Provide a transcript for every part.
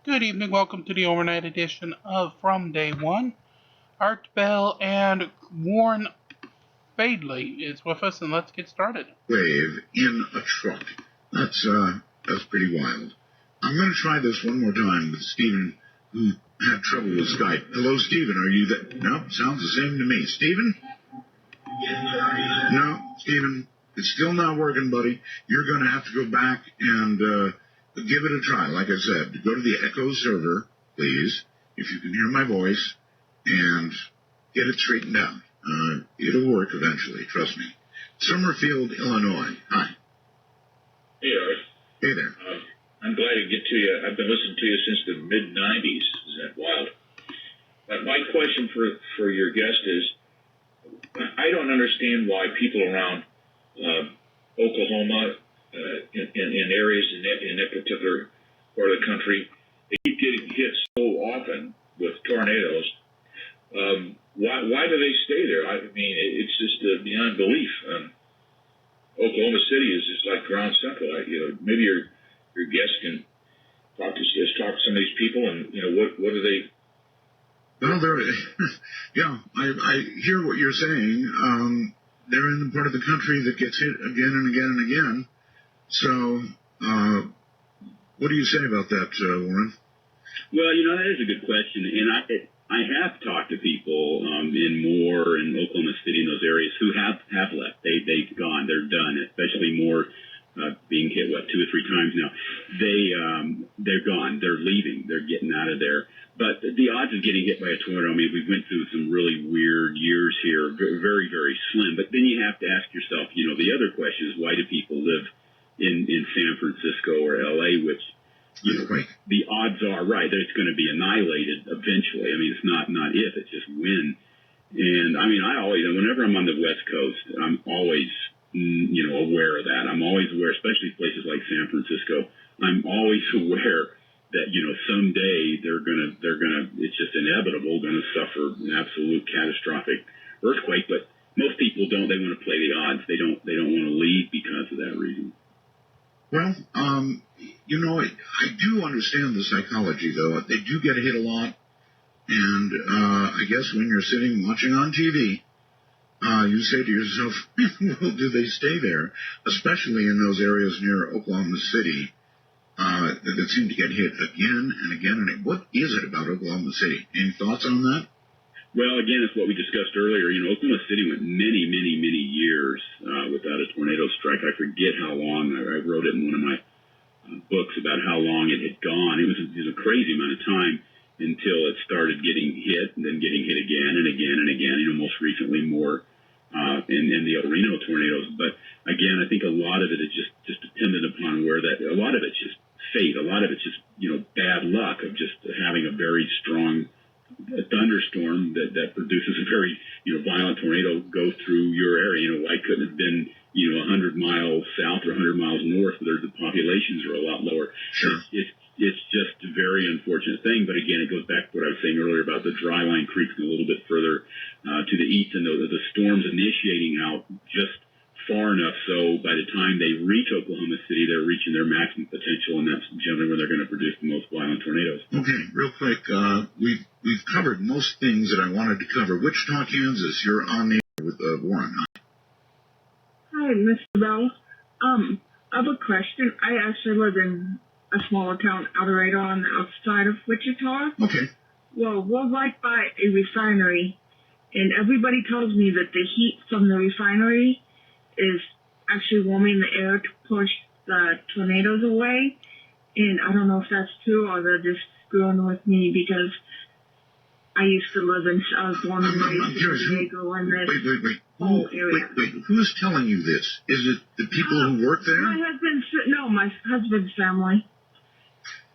Good evening, welcome to the overnight edition of From Day One. Art Bell and Warren Fadley is with us, and let's get started. Wave in a truck. That's pretty wild. I'm going to try this one more time with Stephen, who had trouble with Skype. Hello, Stephen, are you there? No, sounds the same to me. Stephen? No, Stephen, it's still not working, buddy. You're going to have to go back and give it a try. Like I said, go to the Echo server, please, if you can hear my voice, and get it straightened out. It'll work eventually, trust me. Summerfield, Illinois. Hi. Hey, Art. Hey there. I'm glad to get to you. I've been listening to you since the mid-'90s. Is that wild? But my question for your guest is, I don't understand why people around Oklahoma, in areas in that particular part of the country, they keep getting hit so often with tornadoes. Why do they stay there? I mean, it's just beyond belief. Oklahoma City is just like ground central. Maybe your guest can talk to some of these people, and what do they? Well, yeah, I hear what you're saying. They're in the part of the country that gets hit again and again and again. So, what do you say about that, Warren? Well, that is a good question, and I have talked to people in Moore and Oklahoma City in those areas who have left. They've gone. They're done. Especially Moore being hit 2 or 3 times now. They're gone. They're leaving. They're getting out of there. But the odds of getting hit by a tornado, I mean, we went through some really weird years here, very, very slim. But then you have to ask yourself, the other question is, why do people live in San Francisco or L.A., which the odds are right that it's going to be annihilated eventually. I mean, it's not if, it's just when. And I mean, whenever I'm on the West Coast, I'm always, aware of that. I'm always aware, especially places like San Francisco. I'm always aware that, someday they're gonna, it's just inevitable, going to suffer an absolute catastrophic earthquake. But most people don't. They want to play the odds. They don't want to leave because of that reason. Well, I do understand the psychology, though. They do get hit a lot, and I guess when you're sitting watching on TV, you say to yourself, well, do they stay there, especially in those areas near Oklahoma City that seem to get hit again and again and again. What is it about Oklahoma City? Any thoughts on that? Well, again, it's what we discussed earlier. Oklahoma City went many, many, many years without a tornado strike. I forget how long. I wrote it in one of my books about how long it had gone. It was a crazy amount of time until it started getting hit and then getting hit again and again and again. Most recently more in the El Reno tornadoes. But again, I think a lot of it is just dependent upon where that. A lot of it's just fate. A lot of it's just bad luck of just having a very strong thunderstorm that produces a very violent tornado go through your area. Why couldn't it have been 100 miles south or 100 miles north where the populations are a lot lower? Sure. It's just a very unfortunate thing. But again, it goes back to what I was saying earlier about the dry line creeping a little bit further to the east, and the storms initiating out just far enough so by the time they reach Oklahoma City, they're reaching their maximum potential, and that's generally when they're going to produce the most violent tornadoes. Okay, real quick, we've covered most things that I wanted to cover. Wichita, Kansas, you're on the air with Warren. Hi, Mr. Bell. I have a question. I actually live in a smaller town, El Dorado, on the outside of Wichita. Okay. Well, we're right by a refinery, and everybody tells me that the heat from the refinery is actually warming the air to push the tornadoes away. And I don't know if that's true or they're just screwing with me because I used to live in, I was born and raised in San Diego in this whole area. Wait, who's telling you this? Is it the people who work there? My husband's family.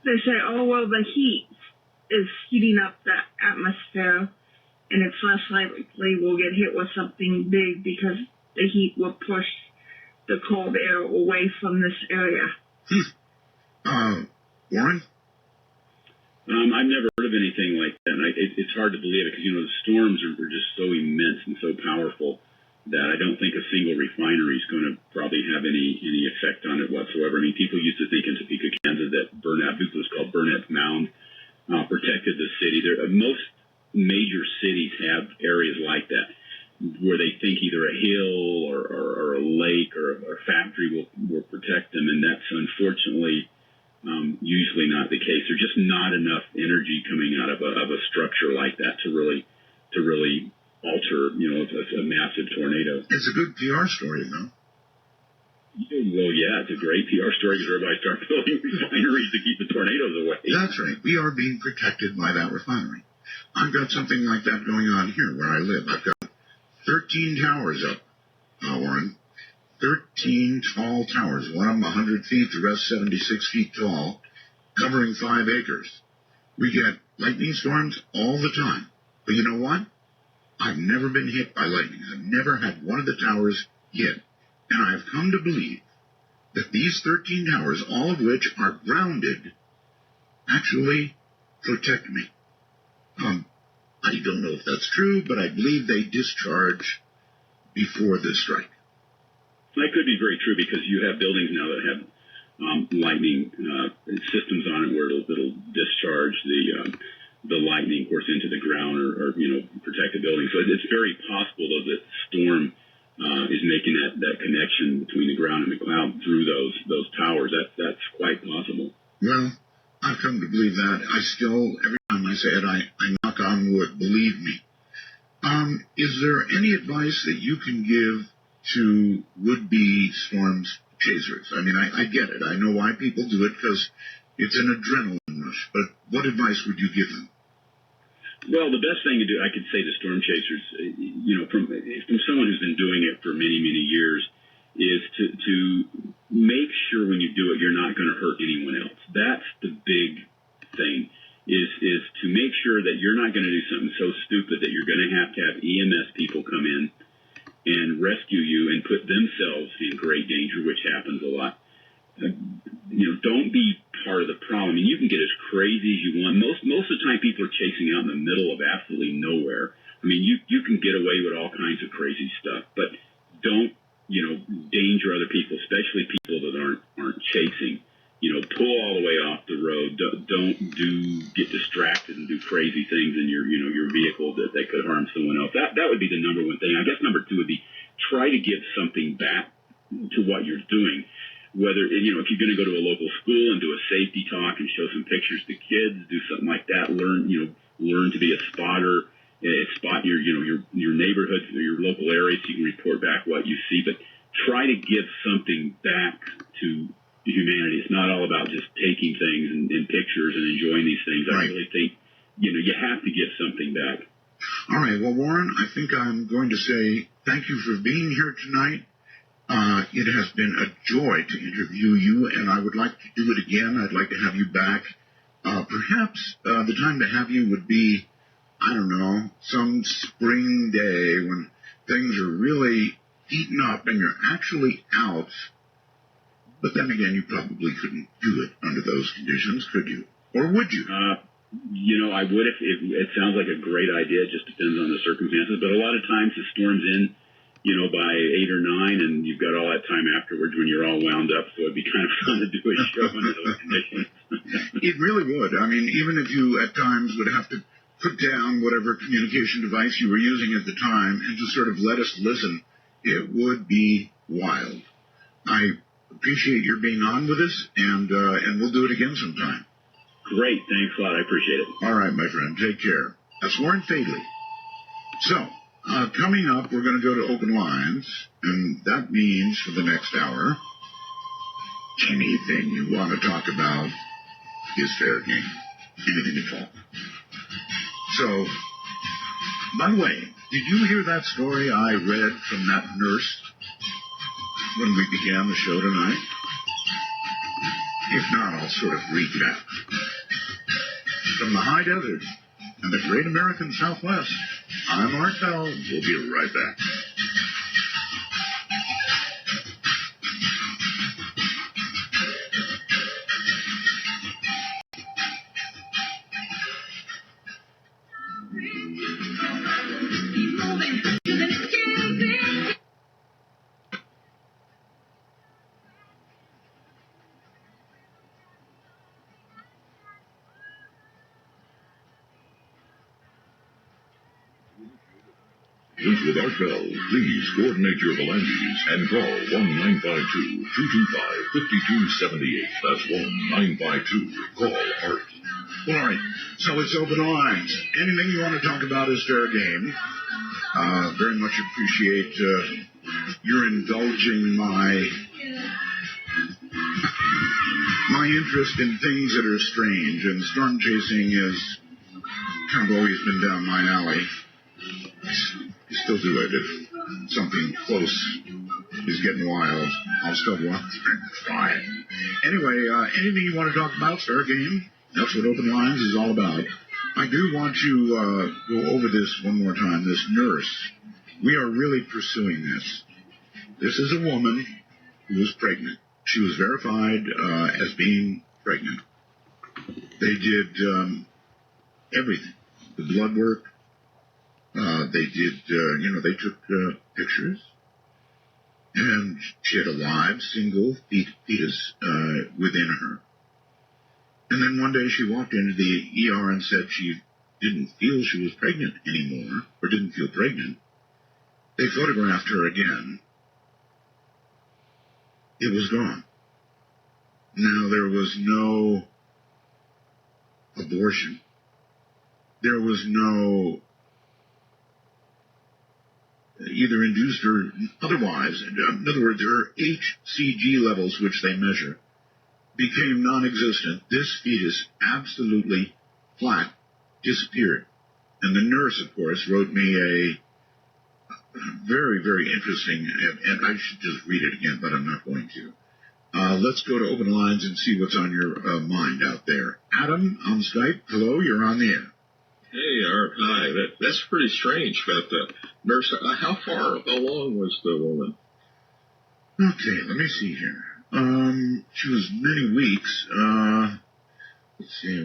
They say, oh, well, the heat is heating up the atmosphere and it's less likely we'll get hit with something big because the heat will push the cold air away from this area. Warren? I've never heard of anything like that. And it's hard to believe it because, the storms are just so immense and so powerful that I don't think a single refinery is going to probably have any effect on it whatsoever. I mean, people used to think in Topeka, Kansas, that Burnett, this was called Burnett's Mound, protected the city. Most major cities have areas like that where they think either a hill or a lake or a factory will protect them, and that's unfortunately usually not the case. There's just not enough energy coming out of a structure like that to really alter, a massive tornado. It's a good PR story, though. Well, yeah, it's a great PR story because everybody starts building refineries to keep the tornadoes away. That's right. We are being protected by that refinery. I've got something like that going on here where I live. I've got 13 towers up, Warren. 13 tall towers. One of them 100 feet, the rest 76 feet tall, covering 5 acres. We get lightning storms all the time. But you know what? I've never been hit by lightning. I've never had one of the towers hit. And I've come to believe that these 13 towers, all of which are grounded, actually protect me. I don't know if that's true, but I believe they discharge before the strike. That could be very true because you have buildings now that have lightning systems on it where it'll discharge the lightning, of course, into the ground or protect the building. So it's very possible, though, that the storm is making that connection between the ground and the cloud through those towers. That's quite possible. Well, I've come to believe that. I still, every time I say it, I knock on wood. Believe me. Is there any advice that you can give to would-be storm chasers? I mean, I get it. I know why people do it because it's an adrenaline rush. But what advice would you give them? Well, the best thing to do, I could say to storm chasers, from someone who's been doing it for many, many years, is to make sure when you do it, you're not going to hurt anyone else. That's the big thing, is to make sure that you're not going to do something so stupid that you're going to have EMS people come in and rescue you and put themselves in great danger, which happens a lot. Don't be part of the problem. I mean, you can get as crazy as you want. Most of the time, people are chasing out in the middle of absolutely nowhere. I mean, you can get away with all kinds of crazy stuff, but don't danger other people, especially people that aren't chasing. Pull all the way off the road. Don't get distracted and do crazy things in your vehicle that could harm someone else. That would be the number one thing. I guess number two would be try to give something back to what you're doing. Whether, if you're going to go to a local school and do a safety talk and show some pictures to kids, do something like that, learn to be a spotter, spot your neighborhood or your local area so you can report back what you see, but try to give something back to humanity. It's not all about just taking things and pictures and enjoying these things. Right. I really think, you have to give something back. All right. Well, Warren, I think I'm going to say thank you for being here tonight. It has been a joy to interview you, and I would like to do it again. I'd like to have you back. Perhaps the time to have you would be, I don't know, some spring day when things are really heating up and you're actually out. But then again, you probably couldn't do it under those conditions, could you? Or would you? I would if it sounds like a great idea. It just depends on the circumstances. But a lot of times the storm's in, by 8 or 9, and you've got all that time afterwards when you're all wound up. So it'd be kind of fun to do a show under those conditions. It really would. I mean, even if you at times would have to put down whatever communication device you were using at the time and just sort of let us listen, it would be wild. I appreciate your being on with us, and we'll do it again sometime. Great. Thanks a lot. I appreciate it. All right, my friend. Take care. That's Warren Fadley. So, coming up, we're going to go to open lines, and that means for the next hour, anything you want to talk about is fair game. Anything at all. So, by the way, did you hear that story I read from that nurse when we began the show tonight? If not, I'll sort of recap. From the high desert and the great American Southwest, I'm Art Bell. We'll be right back. Keep moving to the next With Art Bell, please coordinate your phalanges and call 1-952-225-5278. That's 1-952-CALL-ART. Well, all right, so it's open lines. Anything you want to talk about is fair game. Very much appreciate your indulging my interest in things that are strange, and storm chasing has kind of always been down my alley. I still do it. If something close is getting wild, I'll still go out there and try it. Anyway, anything you want to talk about, fair game. That's what Open Lines is all about. I do want to go over this one more time. This nurse, we are really pursuing this. This is a woman who was pregnant. She was verified as being pregnant. They did everything. The blood work. They did, they took pictures. And she had a live, single fetus within her. And then one day she walked into the ER and said she didn't feel she was pregnant anymore, or didn't feel pregnant. They photographed her again. It was gone. Now, there was no abortion. There was no either induced or otherwise. In other words, her HCG levels, which they measure, became non-existent. This fetus absolutely flat disappeared. And the nurse, of course, wrote me a very, very interesting, and I should just read it again, but I'm not going to. Let's go to Open Lines and see what's on your mind out there. Adam on Skype. Hello, you're on the air. Hey, Art. Hi. That's pretty strange about the nurse. How long was the woman? Okay, let me see here. She was many weeks. Let's see.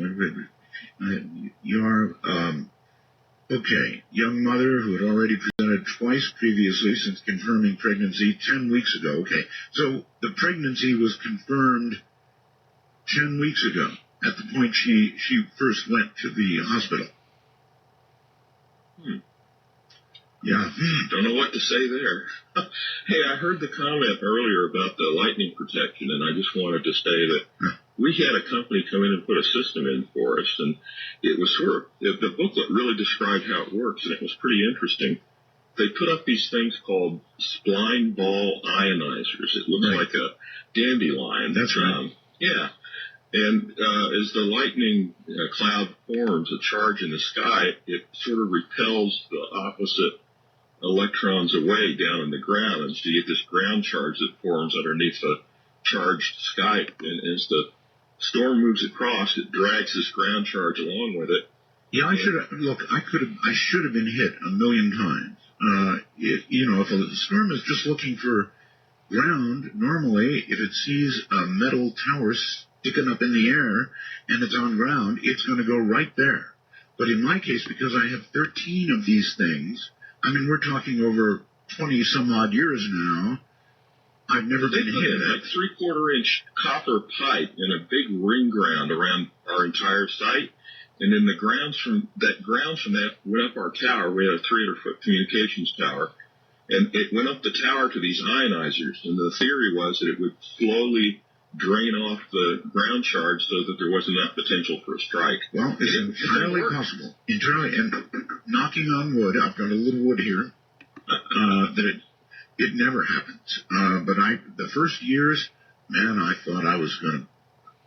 You're, okay. Young mother who had already presented twice previously since confirming pregnancy 10 weeks ago. Okay. So the pregnancy was confirmed 10 weeks ago at the point she first went to the hospital. Yeah. Don't know what to say there. Hey, I heard the comment earlier about the lightning protection, and I just wanted to say that we had a company come in and put a system in for us, and it was the booklet really described how it works, and it was pretty interesting. They put up these things called spline ball ionizers. It looks like a dandelion. That's right. Yeah. And as the lightning cloud forms a charge in the sky, it sort of repels the opposite electrons away down in the ground, and so you get this ground charge that forms underneath the charged sky. And as the storm moves across, it drags this ground charge along with it. Yeah, I should have been hit a million times. If a storm is just looking for ground, normally, if it sees a metal tower sticking up in the air and it's on ground, it's going to go right there. But in my case, because I have 13 of these things, I mean, we're talking over 20 some odd years now, I've never been hit. They put in like 3/4-inch copper pipe in a big ring ground around our entire site. And then the grounds from that went up our tower. We had a 300-foot communications tower. And it went up the tower to these ionizers. And the theory was that it would slowly drain off the ground charge so that there wasn't that potential for a strike. Well, it's entirely possible. Entirely. And knocking on wood, I've got a little wood here, that it never happens. But the first years, man, I thought I was going to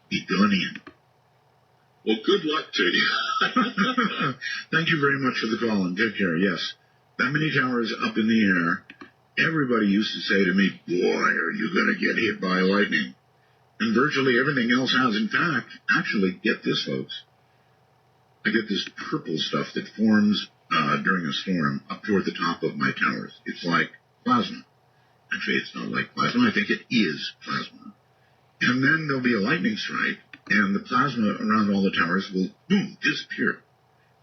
be done in. Well, good luck to you. Thank you very much for the call, and take care. Yes, that many towers up in the air, everybody used to say to me, boy, are you going to get hit by lightning? And virtually everything else has. In fact, actually, get this, folks. I get this purple stuff that forms during a storm up toward the top of my towers. It's like plasma. Actually, it's not like plasma. I think it is plasma. And then there'll be a lightning strike, and the plasma around all the towers will, boom, disappear.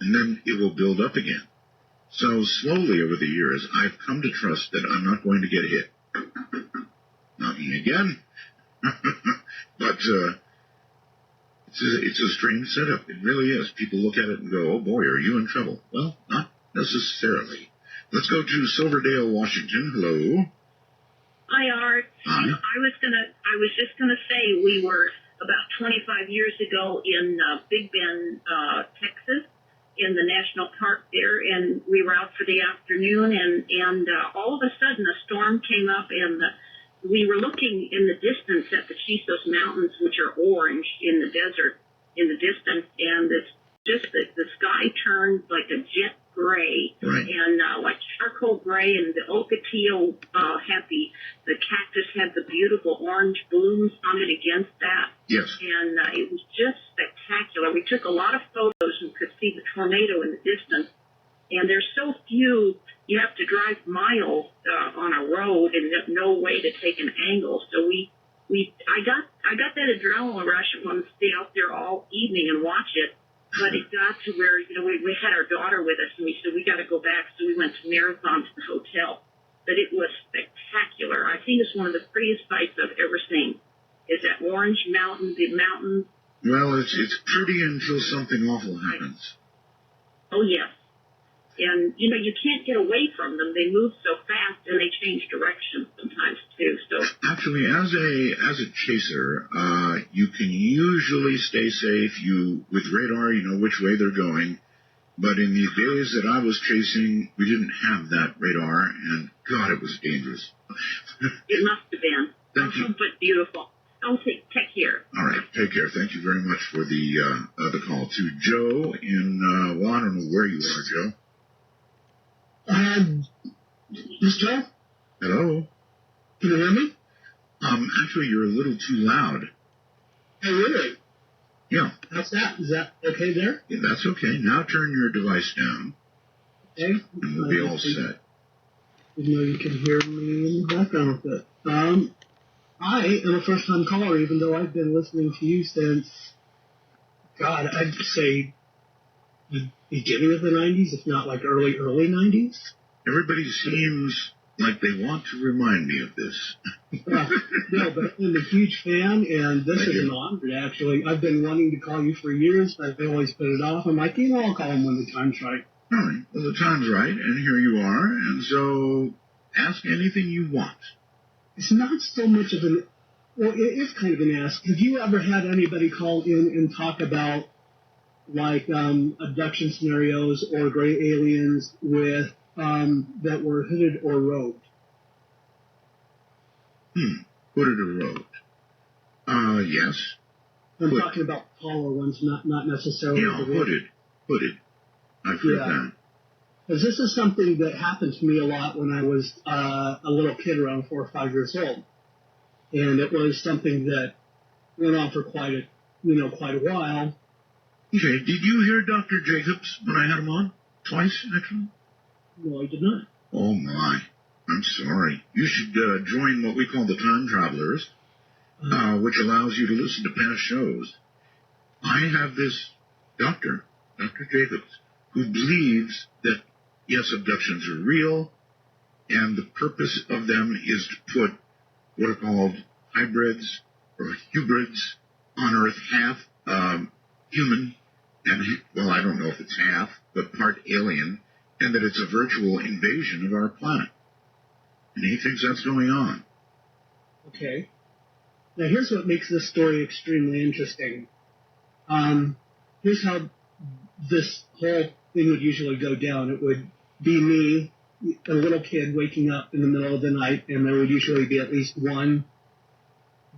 And then it will build up again. So slowly over the years, I've come to trust that I'm not going to get hit. Knocking again. But it's a strange setup. It really is. People look at it and go, oh, boy, are you in trouble? Well, not necessarily. Let's go to Silverdale, Washington. Hello. Hi, Art. Hi. I was just gonna say we were about 25 years ago in Big Bend, Texas, in the national park there, and we were out for the afternoon, and all of a sudden a storm came up, and we were looking in the distance at the Chisos Mountains, which are orange in the desert in the distance, and it's just the sky turned like a jet gray, Right. and like charcoal gray, and the ocotillo had the cactus had the beautiful orange blooms on it against that. Yes. And it was just spectacular. We took a lot of photos and could see the tornado in the distance. And there's so few, you have to drive miles on a road and there's no way to take an angle. So I got that adrenaline rush and wanted to stay out there all evening and watch it. But it got to where, we had our daughter with us, and we said, we got to go back. So we went to Marathon to the hotel. But it was spectacular. I think it's one of the prettiest sights I've ever seen. Is that orange mountain, the mountains. Well, it's pretty until something awful happens. Oh, yes. And, you can't get away from them. They move so fast, and they change direction sometimes, too. So Actually, as a chaser, you can usually stay safe. With radar, you know which way they're going. But in the days that I was chasing, we didn't have that radar, and God, it was dangerous. it must have been. Thank you. But beautiful. Oh, take care. All right, take care. Thank you very much for the call. To Joe in, well, I don't know where you are, Joe. This Joe? Hello? Can you hear me? Actually, you're a little too loud. Oh, really? Yeah. How's that? Is that okay there? Yeah, that's okay. Now turn your device down, Okay. and we'll be all set. You know you can hear me in the background with it. I am a first-time caller, even though I've been listening to you since, God, I'd say the beginning of the 90s, if not like early 90s. Everybody seems like they want to remind me of this. No, but I'm a huge fan, and this is an honor, actually. I've been wanting to call you for years, but I've always put it off. I'm like, I'll call him when the time's right. All right. Well, the time's right, and here you are, and so ask anything you want. It's not so much of an, well, it is kind of an ask. Have you ever had anybody call in and talk about, like, abduction scenarios or gray aliens with, that were hooded or robed? Hooded or robed? Yes. I'm talking about taller ones, not necessarily Yeah, the robed. hooded. I've heard that. Because this is something that happened to me a lot when I was a little kid, around 4 or 5 years old, and it was something that went on for quite a while. Okay, did you hear Dr. Jacobs when I had him on? Twice, actually? No, I did not. Oh, my. I'm sorry. You should join what we call the Time Travelers, which allows you to listen to past shows. I have this Dr. Jacobs, who believes that, yes, abductions are real, and the purpose of them is to put what are called hybrids or hybrids on Earth, half human, and, well, I don't know if it's half, but part alien, and that it's a virtual invasion of our planet. And he thinks that's going on. Okay. Now, here's what makes this story extremely interesting. Here's how this whole thing would usually go down. It would be me, a little kid, waking up in the middle of the night, and there would usually be at least one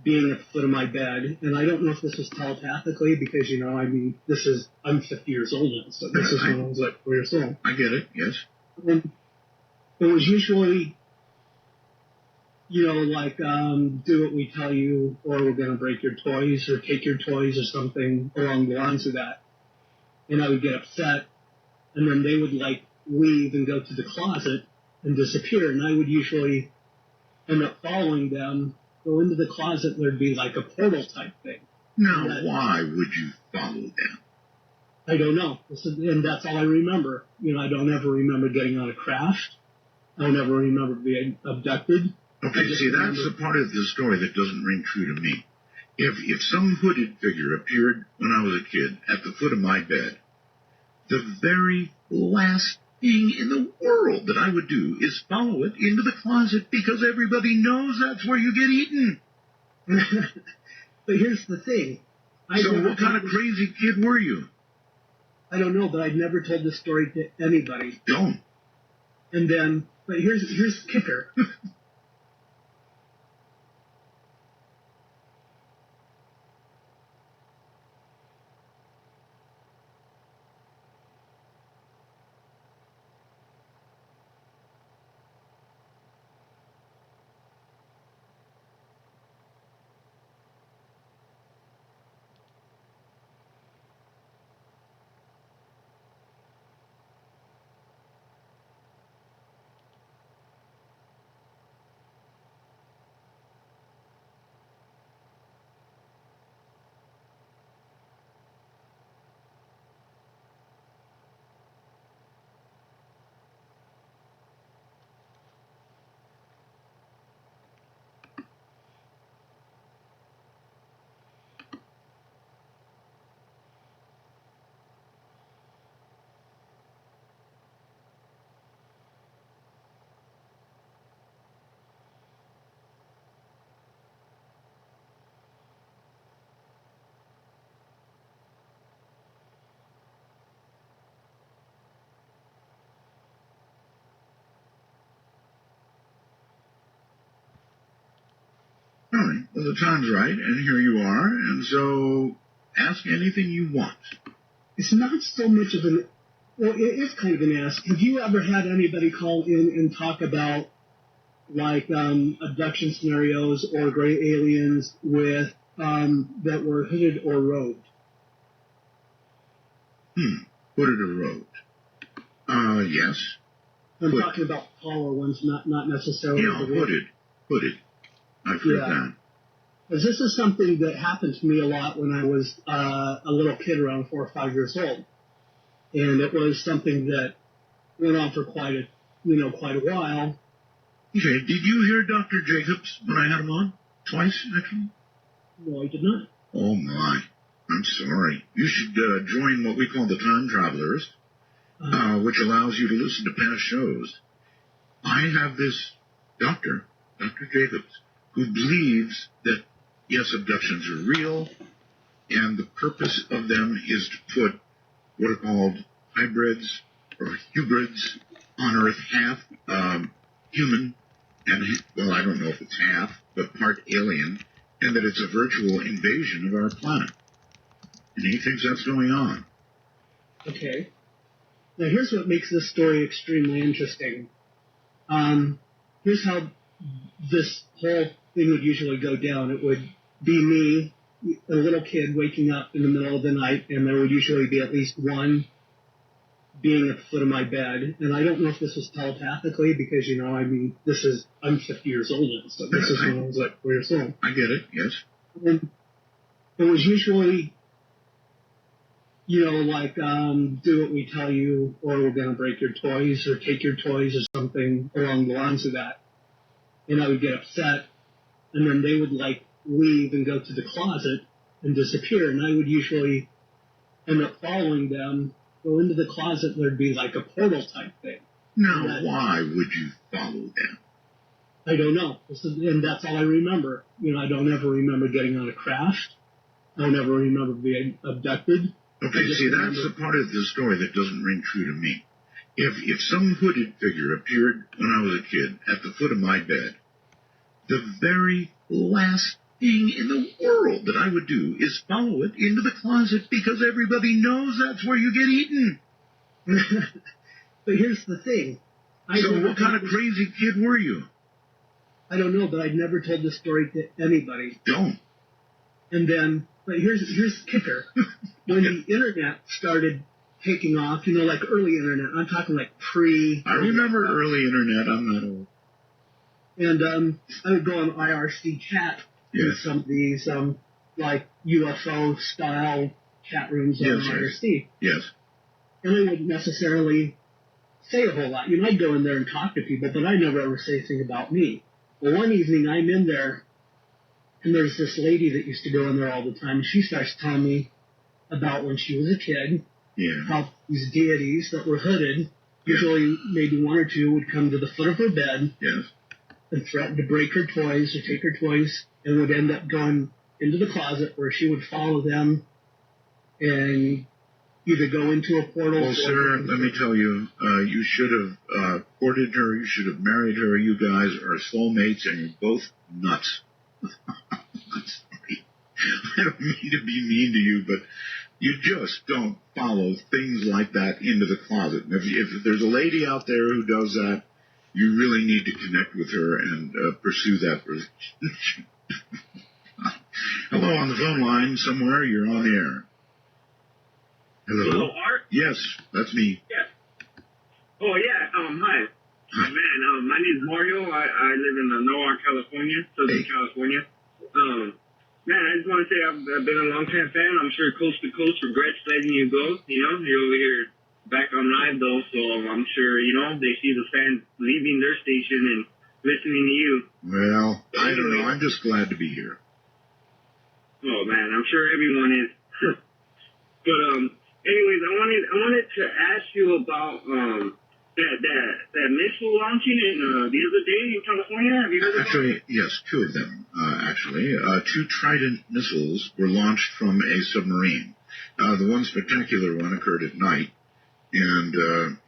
being at the foot of my bed. And I don't know if this was telepathically, because, I'm 50 years old now, so this is when I was like 4 years old. I get it, yes. And it was usually, do what we tell you, or we're going to break your toys, or take your toys, or something along the lines of that. And I would get upset, and then they would, leave and go to the closet and disappear. And I would usually end up following them, go into the closet, and there'd be, a portal type thing. Now, why would you follow them? I don't know. And that's all I remember. I don't ever remember getting on a craft. I don't ever remember being abducted. Okay, see, that's the part of the story that doesn't ring true to me. If some hooded figure appeared when I was a kid at the foot of my bed, the very last thing in the world that I would do is follow it into the closet because everybody knows that's where you get eaten. But here's the thing. So what kind of crazy kid were you? I don't know, but I'd never told this story to anybody. Don't. And then, but here's the kicker. All right. Well, the time's right, and here you are. And so ask anything you want. It's not so much of an, well, it is kind of an ask. Have you ever had anybody call in and talk about, like, abduction scenarios or gray aliens with, that were hooded or robed? Hooded or robed? Yes. I'm talking about taller ones, not necessarily. Yeah, hooded. I've heard that. Because this is something that happened to me a lot when I was a little kid, around 4 or 5 years old, and it was something that went on for quite a while. Okay, did you hear Dr. Jacobs when I had him on? Twice, actually? No, I did not. Oh, my. I'm sorry. You should join what we call the Time Travelers, which allows you to listen to past shows. I have this doctor, Dr. Jacobs, who believes that, yes, abductions are real, and the purpose of them is to put what are called hybrids or hybrids on Earth, half human, and, well, I don't know if it's half, but part alien, and that it's a virtual invasion of our planet. And he thinks that's going on. Okay. Now, here's what makes this story extremely interesting. Here's how this whole thing would usually go down. It would be me, a little kid, waking up in the middle of the night, and there would usually be at least one being at the foot of my bed. And I don't know if this was telepathically, because, I'm 50 years old now, so this is when I was like 4 years old. I get it, yes. And it was usually, do what we tell you, or we're going to break your toys, or take your toys, or something along the lines of that. And I would get upset, and then they would, leave and go to the closet and disappear. And I would usually end up following them, go into the closet, and there'd be, a portal type thing. Now, why would you follow them? I don't know. And that's all I remember. I don't ever remember getting on a craft. I don't ever remember being abducted. Okay, see, that's the part of the story that doesn't ring true to me. If some hooded figure appeared when I was a kid at the foot of my bed, the very last thing in the world that I would do is follow it into the closet because everybody knows that's where you get eaten. But here's the thing. So what kind of crazy kid were you? I don't know, but I'd never told this story to anybody. Don't. And then, but here's the kicker. When the internet started taking off, early internet, I'm talking pre... I remember early internet, I'm not old. And I would go on IRC chat with some of these, UFO-style chat rooms on IRC. Yes. And I wouldn't necessarily say a whole lot. I'd go in there and talk to people, but I'd never ever say anything about me. Well, one evening I'm in there, and there's this lady that used to go in there all the time, and she starts telling me about when she was a kid, how these deities that were hooded Usually, maybe one or two would come to the foot of her bed Yes. and threaten to break her toys or take her toys, and would end up going into the closet where she would follow them and either go into a portal. Well, sir, let me tell you, you should have courted her. You should have married her. You guys are soulmates, and you're both nuts. I'm sorry. I don't mean to be mean to you, but you just don't follow things like that into the closet. And if there's a lady out there who does that, you really need to connect with her and pursue that relationship. Hello, on the phone line somewhere. You're on the air. Hello. Art? Yes, that's me. Yeah. Oh, yeah. Hi. Hi. Man, my name is Mario. I live in Norwalk, California, Southern California. Man, I just want to say I've been a long-time fan. I'm sure Coast to Coast regrets letting you go. You know, you're over here back on live, though, so I'm sure, you know, they see the fans leaving their station and listening to you. Well, I don't know. I'm just glad to be here. Oh, man, I'm sure everyone is. But, anyways, I wanted to ask you about that missile launching the other day in California. Have you heard about Actually, it? yes, two of them, actually. Two Trident missiles were launched from a submarine. The one spectacular one occurred at night, and,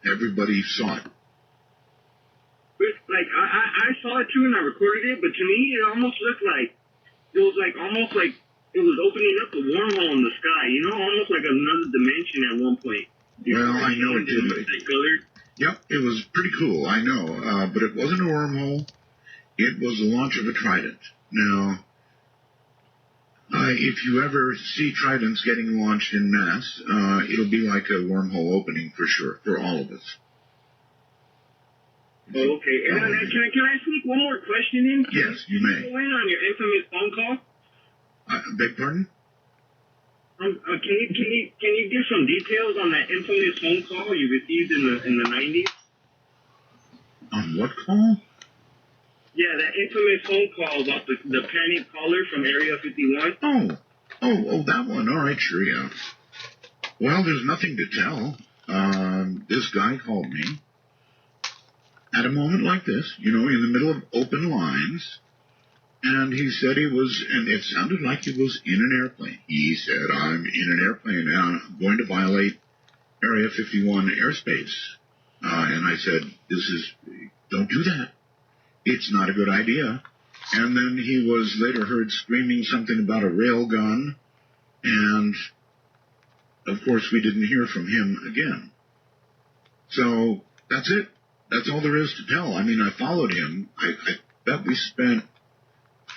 everybody saw it. Like, I saw it too, and I recorded it, but to me, it almost looked like, it was like, almost like it was opening up a wormhole in the sky, you know, almost like another dimension at one point. Well, I know it did. Colored. Yep, it was pretty cool, I know. But it wasn't a wormhole. It was the launch of a Trident. Now, if you ever see Tridents getting launched en masse, it'll be like a wormhole opening for sure, for all of us. Oh, okay. And then, can I sneak one more question in? Yes, you may. Go in on your infamous phone call? Beg pardon? Can you give some details on that infamous phone call you received in the 90s? On what call? Yeah, that infamous phone call about the panic caller from Area 51. Oh, that one. All right, sure, yeah. Well, there's nothing to tell. This guy called me at a moment like this, you know, in the middle of open lines, and he said he was, and it sounded like he was in an airplane. He said, I'm in an airplane and I'm going to violate Area 51 airspace. And I said, don't do that. It's not a good idea. And then he was later heard screaming something about a rail gun, and of course we didn't hear from him again. So that's it. That's all there is to tell. I mean, I followed him. I bet we spent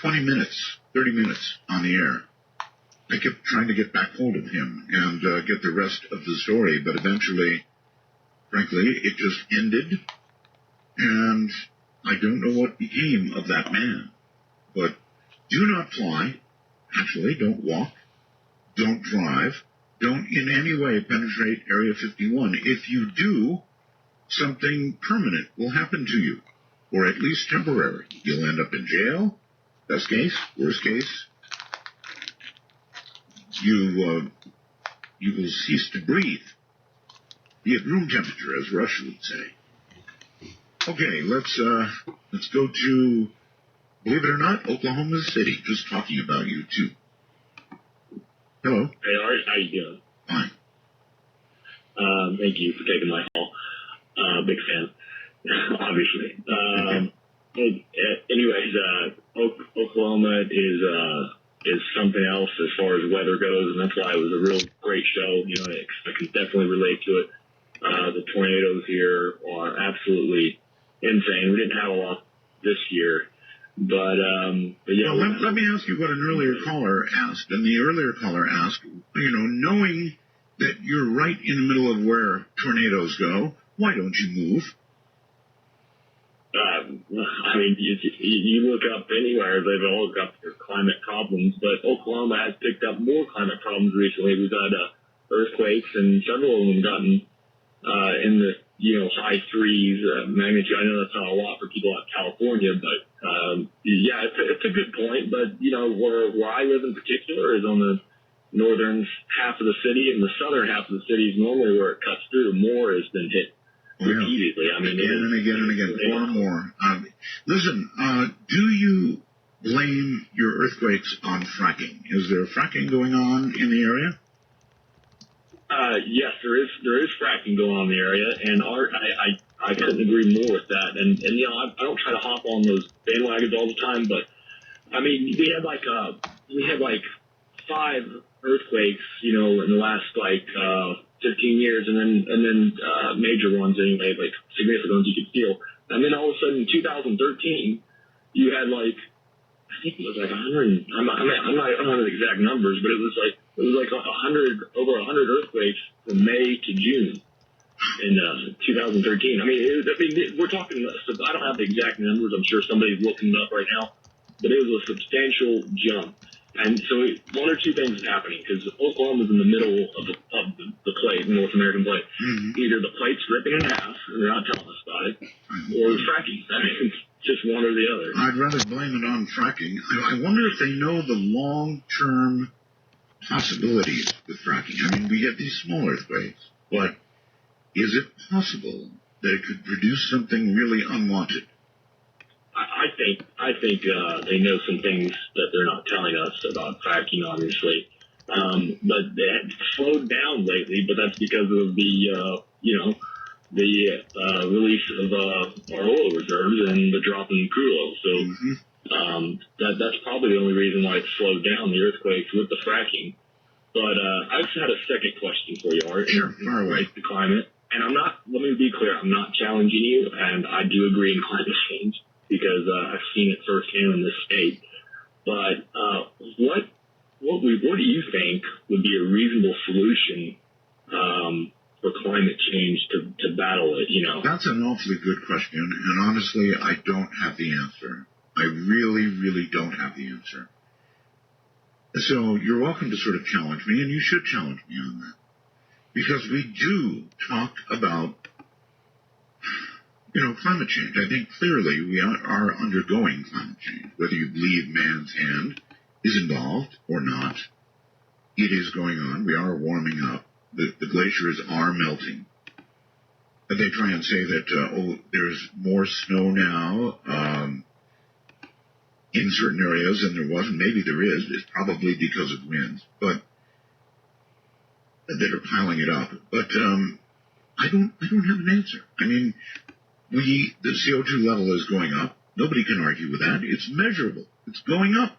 20 minutes, 30 minutes on the air. I kept trying to get back hold of him and get the rest of the story, but eventually, frankly, it just ended, and I don't know what became of that man. But do not fly. Actually, don't walk. Don't drive. Don't in any way penetrate Area 51. If you do, something permanent will happen to you, or at least temporary. You'll end up in jail. Best case, worst case, you will cease to breathe. Be at room temperature, as Russia would say. Okay, let's go to, believe it or not, Oklahoma City. Just talking about you too. Hello. Hey, Art, how you doing? Fine. Thank you for taking my call. Big fan, obviously. Anyways, Oklahoma is something else as far as weather goes, and that's why it was a real great show. You know, I can definitely relate to it. The tornadoes here are absolutely insane. We didn't have a lot this year, but yeah. Well, let me ask you what an earlier caller asked, and the earlier caller asked, you know, knowing that you're right in the middle of where tornadoes go, why don't you move? I mean, you look up anywhere, they've all got their climate problems, but Oklahoma has picked up more climate problems recently. We've had earthquakes, and several of them gotten in the high threes magnitude. I know that's not a lot for people out in California, but yeah, it's a good point. But where I live in particular is on the northern half of the city, and the southern half of the city is normally where it cuts through. More has been hit repeatedly. I mean, again and again and again, more and more. Listen, do you blame your earthquakes on fracking? Is there fracking going on in the area? Yes, there is fracking going on in the area, and I couldn't agree more with that. And you know, I don't try to hop on those bandwagons all the time, but I mean, we had like 5 earthquakes, you know, in the last 15 years, and then major ones anyway, like significant ones you could feel. And then all of a sudden in 2013, you had I think it was 100. I don't know the exact numbers, but it was like 100, over 100 earthquakes from May to June in 2013. I mean, we're talking. I don't have the exact numbers. I'm sure somebody's looking it up right now, but it was a substantial jump. And so one or two things is happening, because Oklahoma's in the middle of the plate, the North American plate. Mm-hmm. Either the plate's ripping in half, and they're not telling us about it, or fracking. I mean, it's just one or the other. I'd rather blame it on fracking. I wonder if they know the long-term possibilities with fracking. I mean, we get these small earthquakes, but is it possible that it could produce something really unwanted? I think they know some things that they're not telling us about fracking, obviously. But it slowed down lately, but that's because of the release of our oil reserves and the drop in crude oil. So that's probably the only reason why it slowed down, the earthquakes with the fracking. But I just had a second question for you, Art. Sure, far away. The climate. And let me be clear, I'm not challenging you, and I do agree in climate change, because I've seen it firsthand in this state. But what do you think would be a reasonable solution for climate change to battle it? You know, that's an awfully good question, and honestly, I don't have the answer. I really, really don't have the answer. So you're welcome to sort of challenge me, and you should challenge me on that, because we do talk about, climate change. I think clearly we are undergoing climate change. Whether you believe man's hand is involved or not, it is going on. We are warming up. The glaciers are melting. They try and say that, there's more snow now in certain areas than there was, and maybe there is. It's probably because of winds, but that are piling it up. But I don't have an answer. I mean, the CO2 level is going up. Nobody can argue with that. It's measurable. It's going up.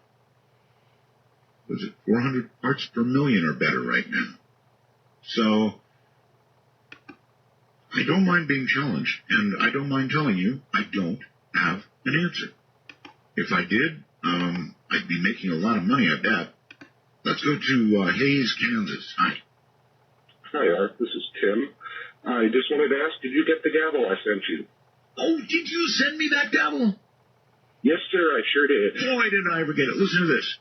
Was it 400 parts per million or better right now? So I don't mind being challenged, and I don't mind telling you I don't have an answer. If I did, I'd be making a lot of money, I bet. Let's go to Hayes, Kansas. Hi. Hi, Art. This is Tim. I just wanted to ask, did you get the gavel I sent you? Oh, did you send me that gavel? Yes, sir, I sure did. Boy, did I ever get it. Listen to this.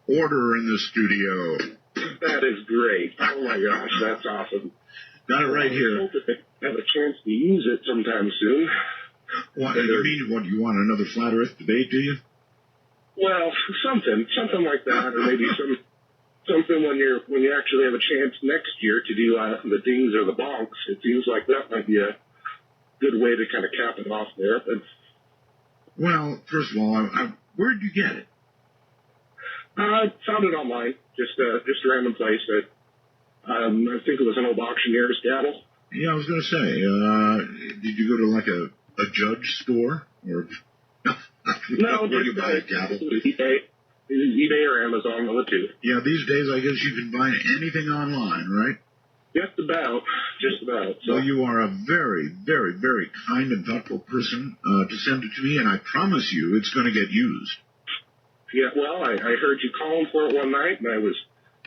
Order in the studio. That is great. Oh, my gosh, that's awesome. Got it right here. I hope that they have a chance to use it sometime soon. What, you want another flat earth debate, do you? Well, something like that, or maybe something when you actually have a chance next year to do the dings or the bonks. It seems like that might be a good way to kind of cap it off there. But well, first of all, where did you get it? I found it online, just a random place. That I think it was an old auctioneer's gavel. Yeah, I was going to say, did you go to like a judge store or? No, where you buy a gavel? eBay or Amazon, one of the two. Yeah, these days I guess you can buy anything online, right? Just about. So. Well, you are a very, very, very kind and thoughtful person to send it to me, and I promise you it's going to get used. Yeah, well, I heard you calling for it one night, and I was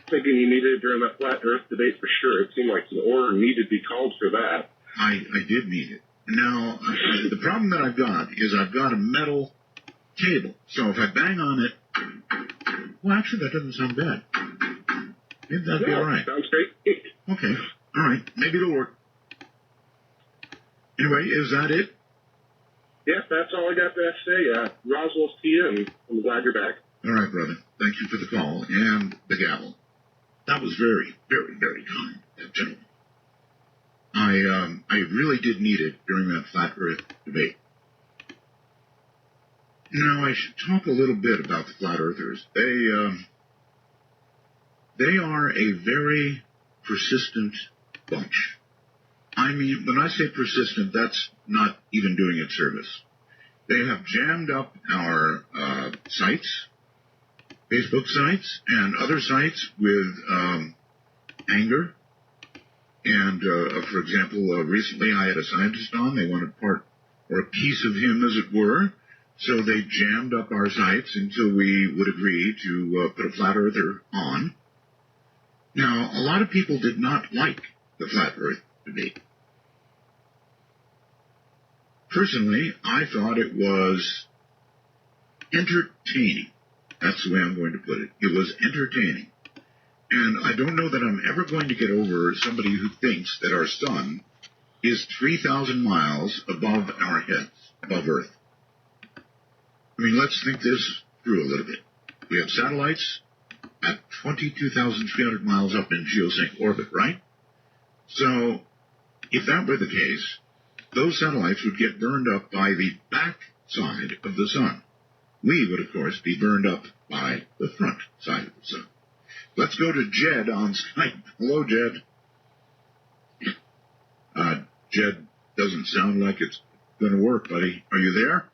thinking you needed it during that flat earth debate for sure. It seemed like the order needed to be called for that. I did need it. Now, the problem that I've got is I've got a metal cable. So if I bang on it, well, actually, that doesn't sound bad. Maybe that'd be all right. Sounds great. Okay. All right. Maybe it'll work. Anyway, is that it? Yeah, that's all I got to say. Roswell's to you, and I'm glad you're back. All right, brother. Thank you for the call and the gavel. That was very, very, very kind, that gentleman. I really did need it during that flat Earth debate. Now, I should talk a little bit about the flat earthers. They are a very persistent bunch. I mean, when I say persistent, that's not even doing it service. They have jammed up our sites, Facebook sites, and other sites with anger. And, for example, recently I had a scientist on. They wanted part or a piece of him, as it were. So they jammed up our sites until we would agree to put a flat earther on. Now, a lot of people did not like the flat earth debate. Personally, I thought it was entertaining. That's the way I'm going to put it. It was entertaining. And I don't know that I'm ever going to get over somebody who thinks that our sun is 3,000 miles above our heads, above Earth. I mean, let's think this through a little bit. We have satellites at 22,300 miles up in geosync orbit, right? So, if that were the case, those satellites would get burned up by the back side of the sun. We would, of course, be burned up by the front side of the sun. Let's go to Jed on Skype. Hello, Jed. Jed doesn't sound like it's going to work, buddy. Are you there?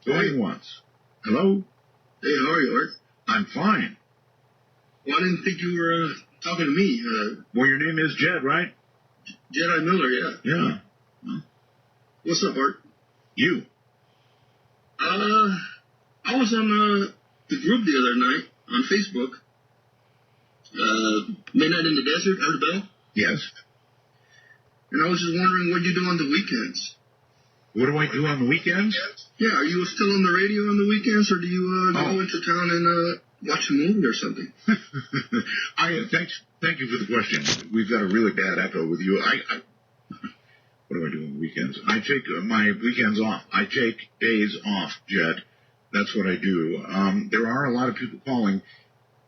Going once. Hello? Hey, how are you, Art? I'm fine. Well, I didn't think you were talking to me. Well, your name is Jed, right? Jedi Miller, yeah. Yeah. Well, what's up, Art? You. I was on the group the other night on Facebook. Midnight in the Desert, heard about? Yes. And I was just wondering what you do on the weekends. What do I do on the weekends? Yeah, are you still on the radio on the weekends, or do you go into town and watch a movie or something? Thank you for the question. We've got a really bad echo with you. What do I do on the weekends? I take my weekends off. I take days off, Jed. That's what I do. There are a lot of people calling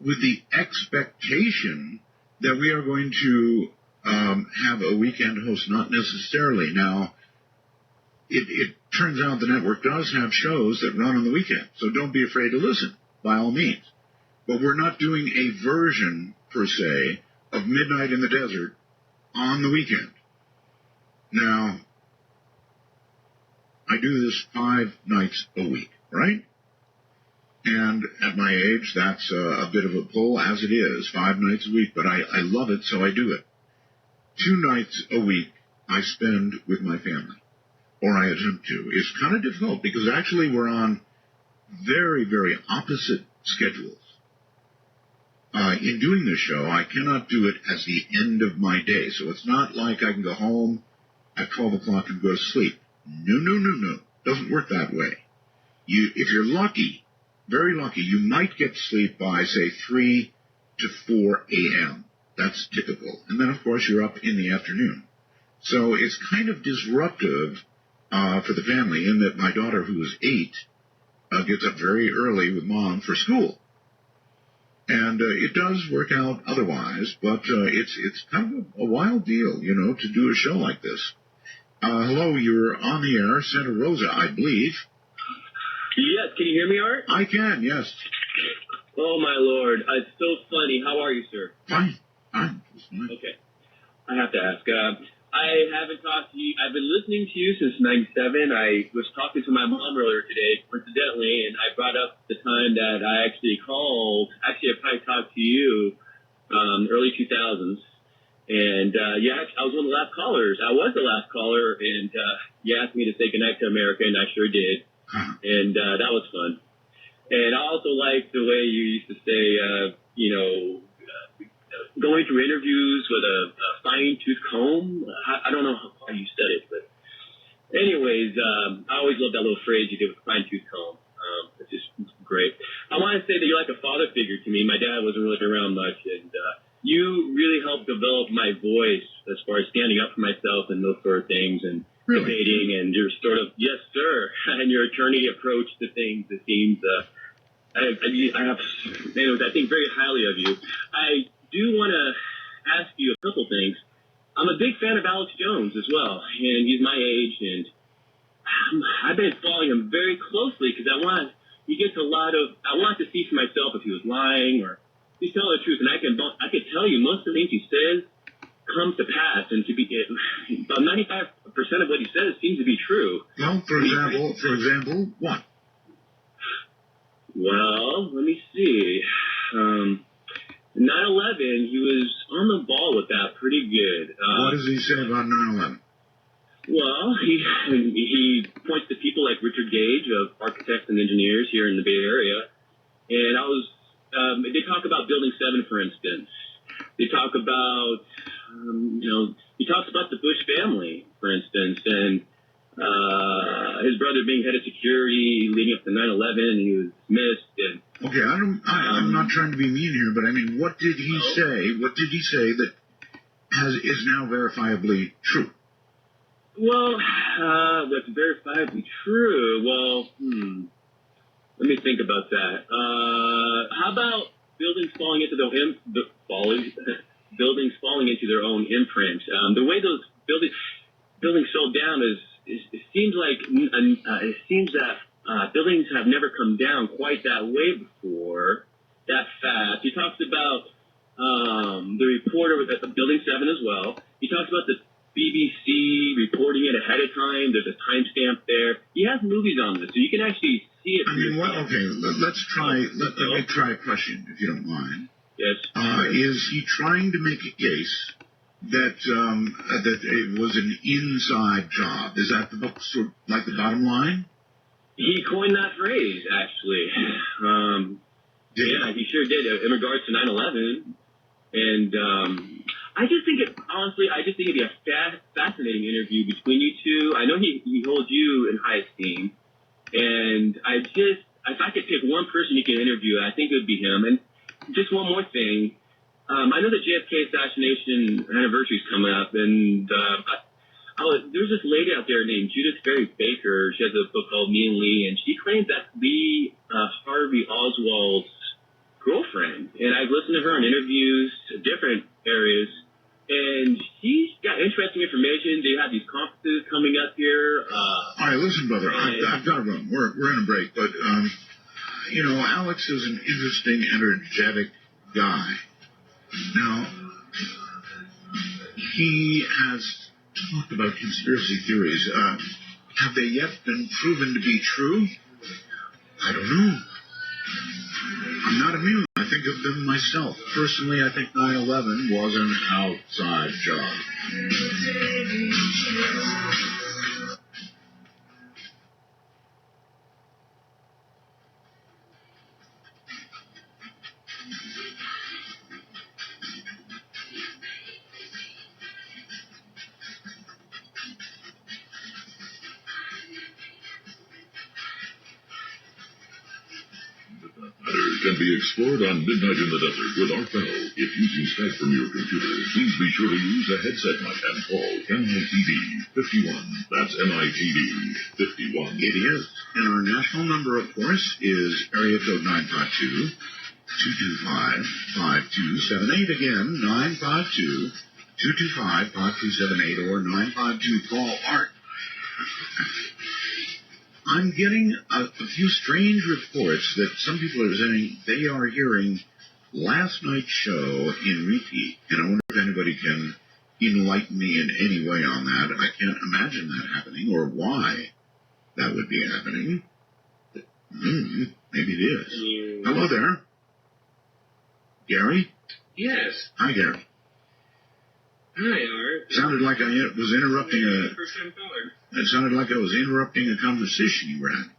with the expectation that we are going to have a weekend host. Not necessarily. Now, it turns out the network does have shows that run on the weekend, so don't be afraid to listen, by all means. But we're not doing a version, per se, of Midnight in the Desert on the weekend. Now, I do this 5 nights a week, right? And at my age, that's a bit of a pull, as it is, 5 nights a week, but I love it, so I do it. 2 nights a week I spend with my family, or I attempt to. It's kind of difficult, because actually we're on very, very opposite schedules. In doing this show, I cannot do it as the end of my day, so it's not like I can go home at 12 o'clock and go to sleep. No. Doesn't work that way. If you're lucky, very lucky, you might get sleep by, say, 3 to 4 a.m. That's typical. And then, of course, you're up in the afternoon. So it's kind of disruptive for the family in that my daughter, who is 8, gets up very early with Mom for school. And it does work out otherwise, but it's kind of a wild deal, to do a show like this. Hello, you're on the air, Santa Rosa, I believe. Yes, can you hear me, Art? I can, yes. Oh, my Lord. It's so funny. How are you, sir? Fine. Okay. I have to ask. I haven't talked to you. I've been listening to you since 97. I was talking to my mom earlier today, coincidentally, and I brought up the time that I actually called. Actually, I probably talked to you early 2000s. And, I was one of the last callers. I was the last caller, and you asked me to say goodnight to America, and I sure did. And that was fun. And I also like the way you used to say, going through interviews with a fine-tooth comb. I don't know how you said it, but anyways, I always love that little phrase you did with fine-tooth comb. It's just great. I want to say that you're like a father figure to me. My dad wasn't really around much, and you really helped develop my voice as far as standing up for myself and those sort of things, and debating, and your sort of, yes, sir, and your attorney approach to things. It seems, I think very highly of you. I do want to ask you a couple things. I'm a big fan of Alex Jones as well, and he's my age, and I've been following him very closely because I want to see for myself if he was lying or if he's telling the truth, and I can tell you most of the things he says comes to pass, and about 95% of what he says seems to be true. Well, for example, what? Well, let me see. 9/11, he was on the ball with that pretty good. What does he say about 9/11? Well, he points to people like Richard Gage of Architects and Engineers here in the Bay Area, and they talk about Building 7, for instance. They talk about, he talks about the Bush family, for instance, and his brother being head of security leading up to 9/11, and he was dismissed. And okay, I'm not trying to be mean here, but I mean, what did he say? What did he say that is now verifiably true? Well, that's verifiably true. Well, let me think about that. How about buildings falling into buildings falling into their own imprint? The way those buildings fell down it seems that buildings have never come down quite that way before, that fast. He talks about the reporter was at the Building 7 as well. He talks about the BBC reporting it ahead of time. There's a timestamp there. He has movies on this, so you can actually see it. I mean, okay, let's try. Let me try a question, if you don't mind. Yes. Is he trying to make a case that it was an inside job? Is that sort of like the bottom line? He coined that phrase, actually. Yeah, he sure did in regards to 9/11. And I just think it'd be a fascinating interview between you two. I know he holds you in high esteem, and if I could pick one person he could interview, I think it would be him. And just one more thing, I know the JFK assassination anniversary is coming up, and there's this lady out there named Judith Ferry Baker. She has a book called Me and Lee, and she claims that's Lee Harvey Oswald's girlfriend. And I've listened to her in interviews, different areas, and she's got interesting information. They have these conferences coming up here. All right, listen, brother, I've got to run. We're in a break, but Alex is an interesting, energetic guy. Now, he has talked about conspiracy theories. Have they yet been proven to be true? I don't know. I'm not immune. I think of them myself. Personally, I think 9/11 was an outside job. Can be explored on Midnight in the Desert with Art Bell. If using Skype from your computer, please be sure to use a headset mic and call MITD 51. That's MITD 51. It is. And our national number, of course, is area code 952-225-5278. Again, 952-225-5278 or 952-CALL ART. I'm getting a few strange reports that some people are saying they are hearing last night's show in repeat. And I wonder if anybody can enlighten me in any way on that. I can't imagine that happening or why that would be happening. Maybe it is. Hello there. Gary? Yes. Hi, Gary. Hi, Art. Sounded like I was interrupting First time caller. It sounded like I was interrupting a conversation you were having.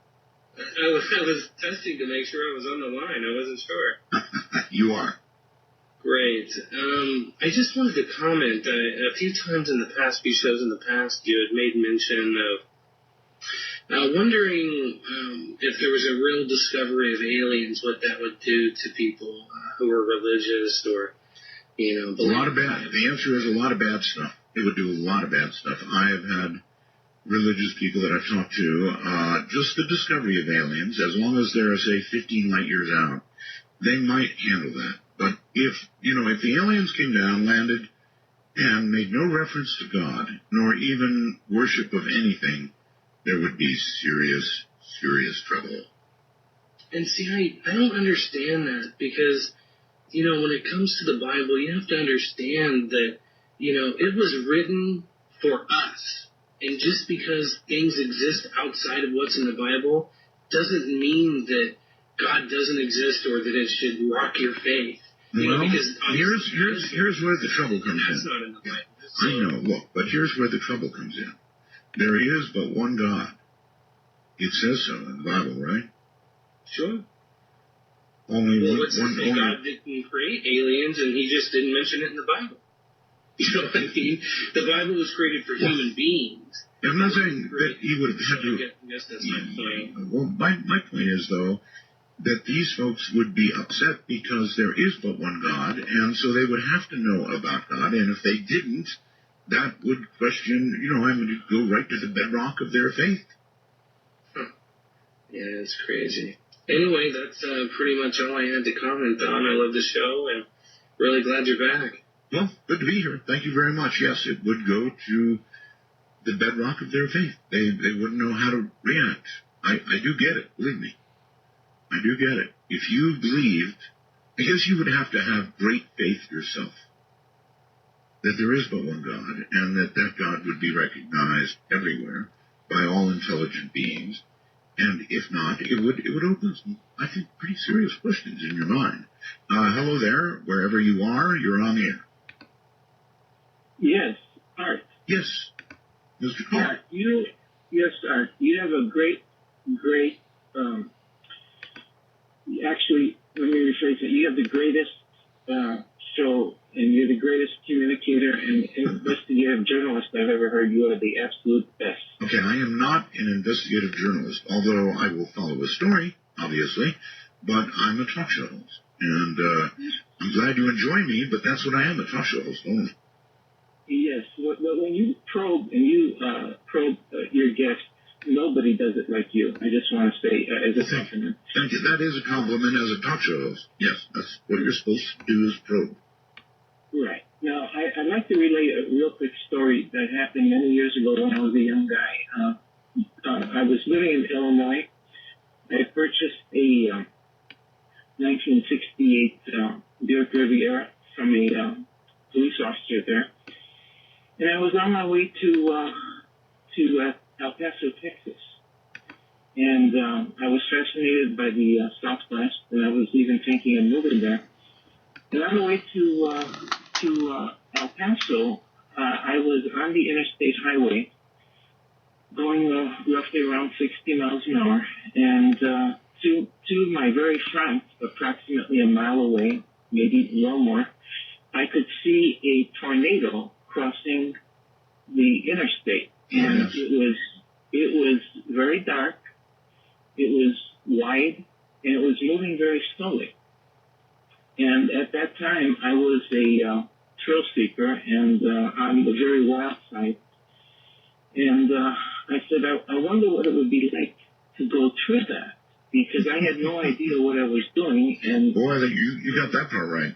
I was testing to make sure I was on the line. I wasn't sure. You are. Great. I just wanted to comment. A few times in the past, few shows in the past, you had made mention of wondering if there was a real discovery of aliens, what that would do to people who are religious or, a lot of bad. The answer is a lot of bad stuff. It would do a lot of bad stuff. I have had religious people that I've talked to, just the discovery of aliens, as long as they're, say, 15 light years out, they might handle that. But if the aliens came down, landed, and made no reference to God, nor even worship of anything, there would be serious, serious trouble. And see, I don't understand that because, when it comes to the Bible, you have to understand that, it was written for us. And just because things exist outside of what's in the Bible doesn't mean that God doesn't exist or that it should rock your faith. Because here's where the trouble comes in. That's not in the Bible. So, I know, look, but here's where the trouble comes in. There is but one God. It says so in the Bible, right? Sure. Only well, one. What's to say God didn't create aliens and he just didn't mention it in the Bible? You know what I mean? The Bible was created for human beings. I'm not saying that he would have had to. I guess that's my point. Well, my point is, though, that these folks would be upset because there is but one God, and so they would have to know about God, and if they didn't, that would question, I would go right to the bedrock of their faith. Huh. Yeah, it's crazy. Anyway, that's pretty much all I had to comment on. I love the show, and really glad you're back. Well, good to be here. Thank you very much. Yes, it would go to the bedrock of their faith. They wouldn't know how to react. I do get it. Believe me. I do get it. If you believed, I guess you would have to have great faith yourself that there is but one God and that God would be recognized everywhere by all intelligent beings. And if not, it would open some, I think, pretty serious questions in your mind. Hello there, wherever you are, you're on the air. Yes, Art. Yes, Mr. Clark. Art, you have a great, actually, let me rephrase it. You have the greatest show, and you're the greatest communicator and investigative journalist I've ever heard. You are the absolute best. Okay, I am not an investigative journalist, although I will follow a story, obviously, but I'm a talk show host. And I'm glad you enjoy me, but that's what I am, a talk show host only. Yes, well, when you probe your guests, nobody does it like you. I just want to say as a compliment. Thank you. That is a compliment as a talk show host. Yes, that's what you're supposed to do is probe. Right. Now, I'd like to relay a real quick story that happened many years ago when I was a young guy. I was living in Illinois. I purchased a 1968 Buick Riviera from a police officer there. And I was on my way to El Paso, Texas. And I was fascinated by the Southwest, and I was even thinking of moving there. And on the way to El Paso, I was on the interstate highway, going roughly around 60 miles an hour, and to my very front, approximately a mile away, maybe a little more, I could see a tornado crossing the interstate, and it was very dark, it was wide, and it was moving very slowly. And at that time, I was a thrill seeker and on the very wild side. And I said, I wonder what it would be like to go through that, because I had no idea what I was doing. And boy, you got that part right.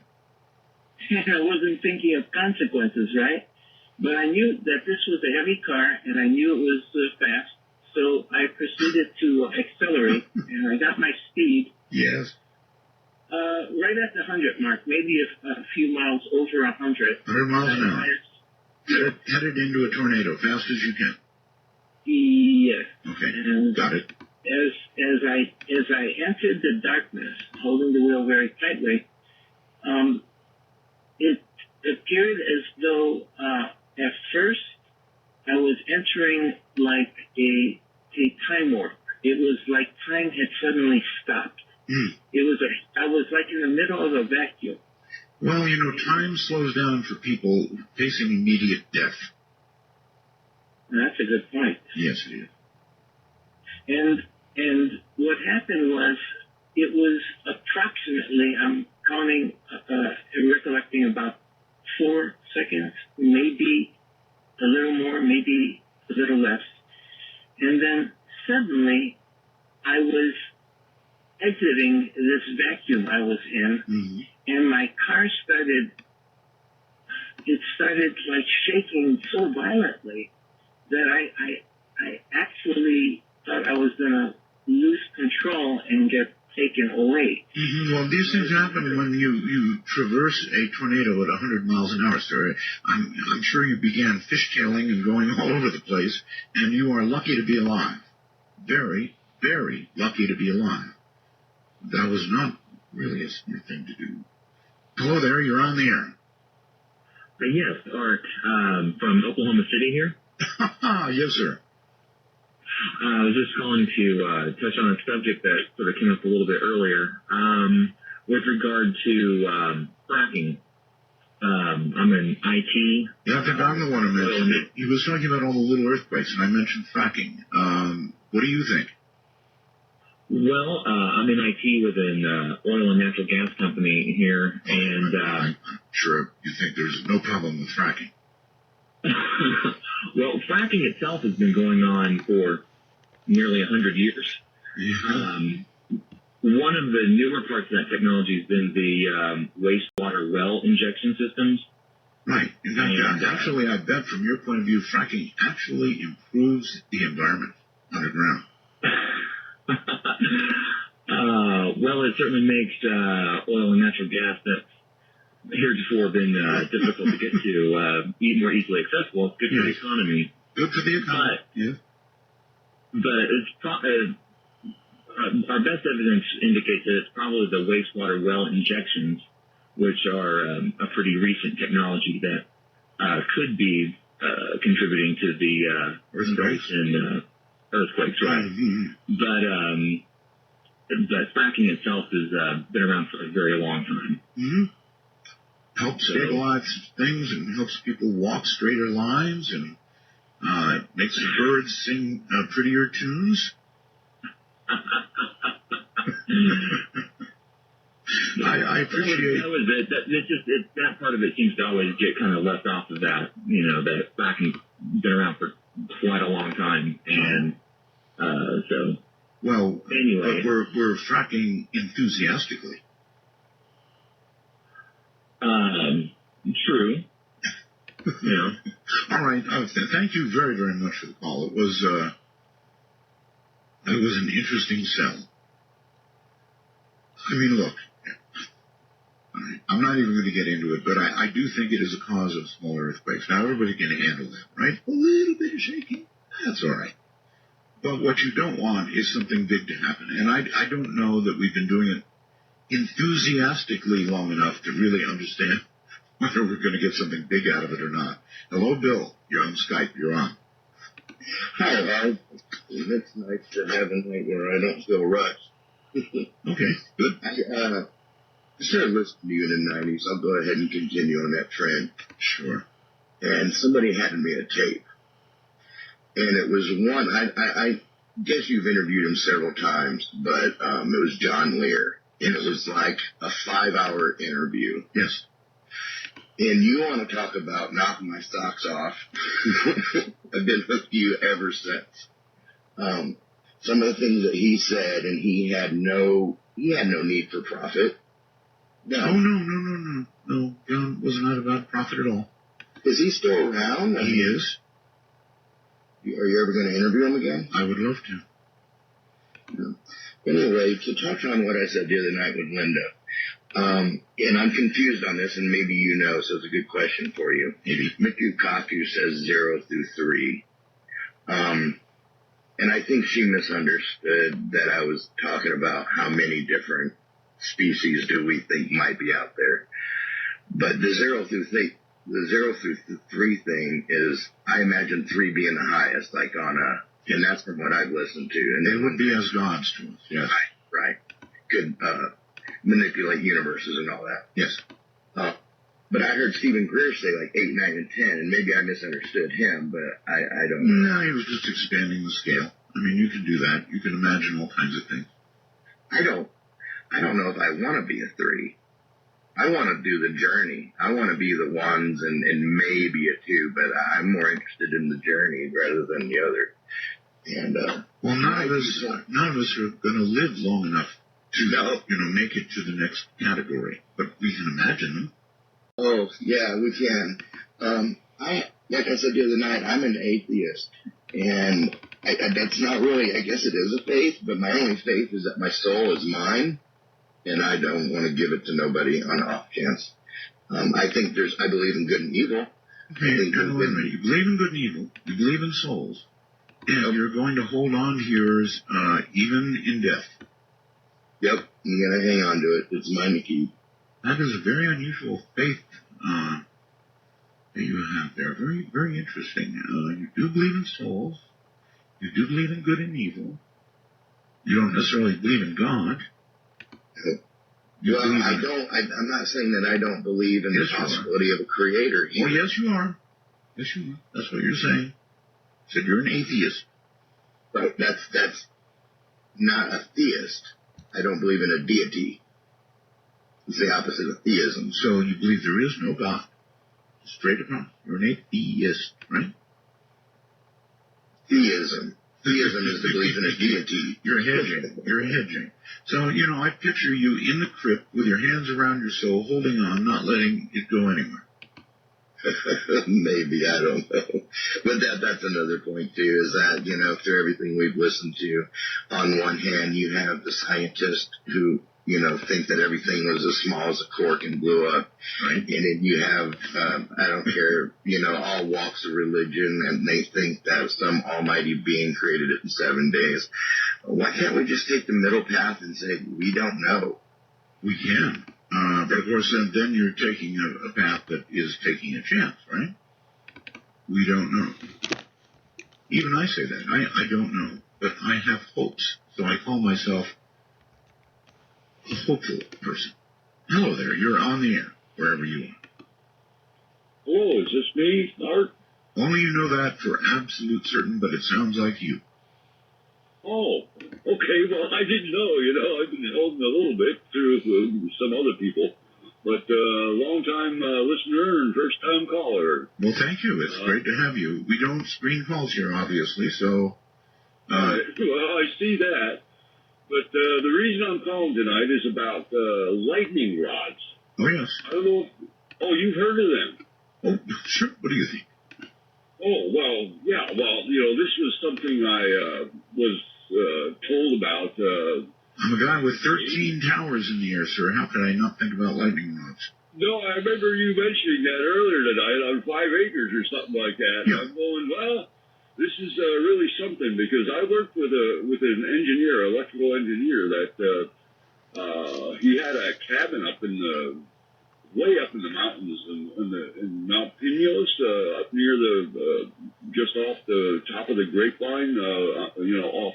I wasn't thinking of consequences, right? But I knew that this was a heavy car, and I knew it was fast. So I proceeded to accelerate, and I got my speed. Yes. Right at the 100 mark, maybe a few miles over 100. 100 miles an hour. Headed into a tornado, fast as you can. Yes. Okay. And got it. As I entered the darkness, holding the wheel very tightly, it appeared as though at first I was entering like a time warp. It was like time had suddenly stopped. I was like in the middle of a vacuum. Well, time slows down for people facing immediate death. That's a good point. Yes, it is. And what happened was, it was approximately, I'm counting, recollecting about 4 seconds, maybe a little more, maybe a little less. And then suddenly I was exiting this vacuum I was in, and my car started it started like shaking so violently that I actually thought I was gonna lose control and get taken away. Mm-hmm. Well, these things happen when you traverse a tornado at 100 miles an hour, sir. I'm sure you began fishtailing and going all over the place, and you are lucky to be alive. Very, very lucky to be alive. That was not really a smart thing to do. Hello there, you're on the air. Yes, Art, from Oklahoma City here. Yes, sir. I was just calling to touch on a subject that sort of came up a little bit earlier. With regard to fracking, I'm in IT. Yeah, I think I'm the one who mentioned it. He was talking about all the little earthquakes, and I mentioned fracking. What do you think? Well, I'm in IT with an oil and natural gas company here, and I'm sure you think there's no problem with fracking. well, fracking itself has been going on for nearly 100 years. Yeah. One of the newer parts of that technology has been the wastewater well injection systems. Right. In fact, actually, I bet from your point of view, fracking actually improves the environment underground. Well, it certainly makes oil and natural gas that's heretofore been difficult to get to more easily accessible. It's good for the economy. Good for the economy. But it's our best evidence indicates that it's probably the wastewater well injections, which are a pretty recent technology that could be contributing to the earthquakes and earthquakes, right? Mm-hmm. But fracking itself has been around for a very long time. Mm-hmm. Helps stabilize things and helps people walk straighter lines and makes the birds sing prettier tunes. I appreciate that was it. That part of it seems to always get kind of left off of that. You know, that fracking's been around for quite a long time, and so. Well, anyway, we're fracking enthusiastically. True. Yeah. All right. Thank you very, very much for the call. It was an interesting sell. I mean, look, I'm not even going to get into it, but I do think it is a cause of small earthquakes. Now, everybody can handle that, right? A little bit of shaking, that's all right. But what you don't want is something big to happen. And I don't know that we've been doing it enthusiastically long enough to really understand whether we're going to get something big out of it or not. Hello, Bill. You're on Skype. You're on. Hi, Howard. It's nice to have a night where I don't feel rushed. Okay, good. I started listening to you in the 90s. I'll go ahead and continue on that trend. Sure. And somebody handed me a tape. And it was one, I guess you've interviewed him several times, but it was John Lear. And it was like a 5-hour interview. Yes. And you want to talk about knocking my socks off. I've been hooked to you ever since. Some of the things that he said, and he had no need for profit. No. Oh, no. John was not about profit at all. Is he still around? He is. Are you ever going to interview him again? I would love to. Yeah. Anyway, to touch on what I said the other night with Linda, and I'm confused on this, and maybe you know, so it's a good question for you. Maybe. Miku Kaku says 0 through 3. And I think she misunderstood that I was talking about how many different species do we think might be out there. But the 0 through 3 thing is, I imagine 3 being the highest, like and that's from what I've listened to. And they would be as gods to us, yes. Right. Could manipulate universes and all that. Yes. But I heard Stephen Greer say like 8, 9, and 10, and maybe I misunderstood him, but I don't know. No, he was just expanding the scale. I mean, you can do that. You can imagine all kinds of things. I don't know if I want to be a 3. I want to do the journey. I want to be the ones and maybe a 2, but I'm more interested in the journey rather than the other. And well, none of us are going to live long enough to make it to the next category, but we can imagine them. Oh, yeah, we can. Like I said the other night, I'm an atheist. And that's not really, I guess it is a faith, but my only faith is that my soul is mine, and I don't want to give it to nobody on off chance. I believe in good and evil. Okay, wait a minute. You believe in good and evil. You believe in souls. And you're going to hold on to yours, even in death. Yep, I'm going to hang on to it. It's mine to keep. That is a very unusual faith that you have there. Very, very interesting. You do believe in souls. You do believe in good and evil. You don't necessarily believe in God. I'm not saying that I don't believe in the possibility of a creator either. Well, yes, you are. Yes, you are. That's what you're saying. You said you're an atheist. Right. That's not a theist. I don't believe in a deity. It's the opposite of theism. So you believe there is no God. Straight across. You're an atheist, right? Theism. Theism is the belief in a deity. You're hedging. You're hedging. So, I picture you in the crypt with your hands around your soul, holding on, not letting it go anywhere. Maybe, I don't know. But that's another point, too, is that, through everything we've listened to, on one hand, you have the scientists who, think that everything was as small as a cork and blew up. Right. And then you have, I don't care, all walks of religion, and they think that some almighty being created it in 7 days. Why can't we just take the middle path and say, we don't know? We can. But of course, then you're taking a path that is taking a chance, right? We don't know. Even I say that. I don't know. But I have hopes. So I call myself a hopeful person. Hello there. You're on the air, wherever you are. Hello, is this me, Art? Only you know that for absolute certain, but it sounds like you. Oh, okay. Well, I didn't know. I've been holding a little bit through some other people, but long-time listener and first-time caller. Well, thank you. It's great to have you. We don't screen calls here, obviously, so... Well, I see that. But the reason I'm calling tonight is about lightning rods. Oh, yes. I don't know you've heard of them. Oh, sure. What do you think? Oh, well, yeah. Well, this was something I was told about. I'm a guy with 13 towers in the air, sir. How could I not think about lightning rods? No, I remember you mentioning that earlier tonight on 5 acres or something like that. Yeah. I'm going, well, this is really something, because I worked with an engineer, electrical engineer, that he had a cabin up way up in the mountains in Mount Pinos, up near just off the top of the Grapevine, off